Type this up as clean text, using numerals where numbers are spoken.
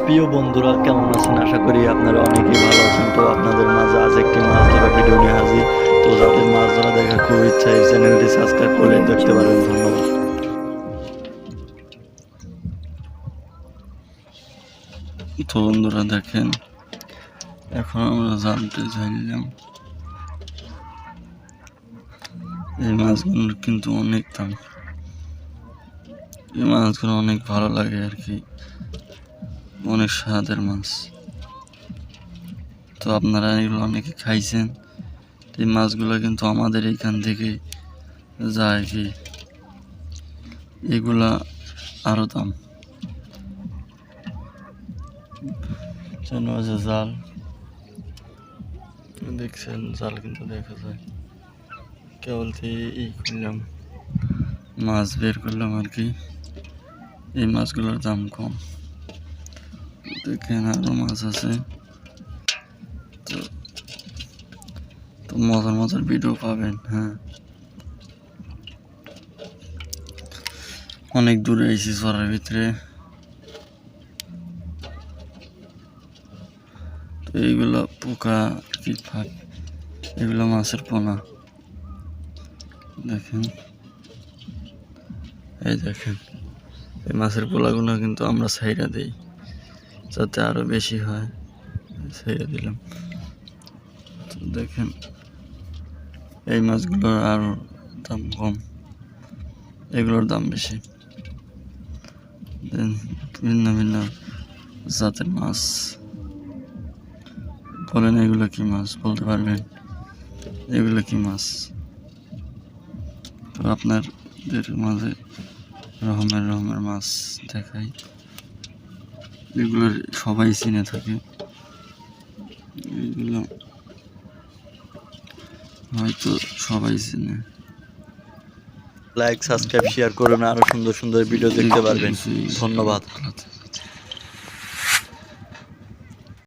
প্রিয় বন্ধুরা, কেমন আছেন? আশা করি আপনারা অনেকেই ভালো আছেন। তো আপনাদের মাঝে আজ একটি মাছ ধরা ভিডিও নিয়ে হাজির। তো যাদের মাছ ধরা দেখার খুব ইচ্ছা, এই চ্যানেলটি সাবস্ক্রাইব করে দেখতে পারেন। ধন্যবাদ। তো বন্ধুরা দেখেন, এখন আমরা জালটা ঝাড়লাম। এই মাছগুলোর কিন্তু অনেক দাম। এই মাছগুলো অনেক ভালো লাগে আর কি, অনেক স্বাদের মাছ। তো আপনারা এগুলো অনেকে খাইছেন। এই মাছগুলো কিন্তু আমাদের এইখান থেকে যায় কি, এগুলা আরো দাম। জাল দেখছেন, জাল কিন্তু দেখা যায়। কেবল এই করলাম, মাছ বের করলাম আর কি। এই মাছগুলোর দাম কম। দেখেন আরো মাছ আছে। তো মজার মজার ভিডিও পাবেন। হ্যাঁ, অনেক দূরে এসেছি চরের ভিতরে। তো এইগুলো পোকা কি ফাঁক, এগুলো মাছের পোনা। দেখেন, এই দেখেন, এই মাছের পোলাগুলো কিন্তু আমরা ছাইড়া দিই যাতে আরো বেশি হয়। ছাইড়া দিলাম। তো দেখেন, এই মাছগুলোর আরো দাম কম, এগুলোর দাম বেশি। ভিন্ন ভিন্ন জাতের মাছ। বলেন এগুলো কি মাছ? বলতে পারবেন এগুলো কি মাছ? তো আপনাদের মাঝে রকমের মাছ দেখাই, এগুলো সবাই চিনে থাকে। এগুলো হয়তো সবাই চিনে। লাইক, সাবস্ক্রাইব, শেয়ার করুন, আরো সুন্দর সুন্দর ভিডিও দেখতে পারবেন। ধন্যবাদ।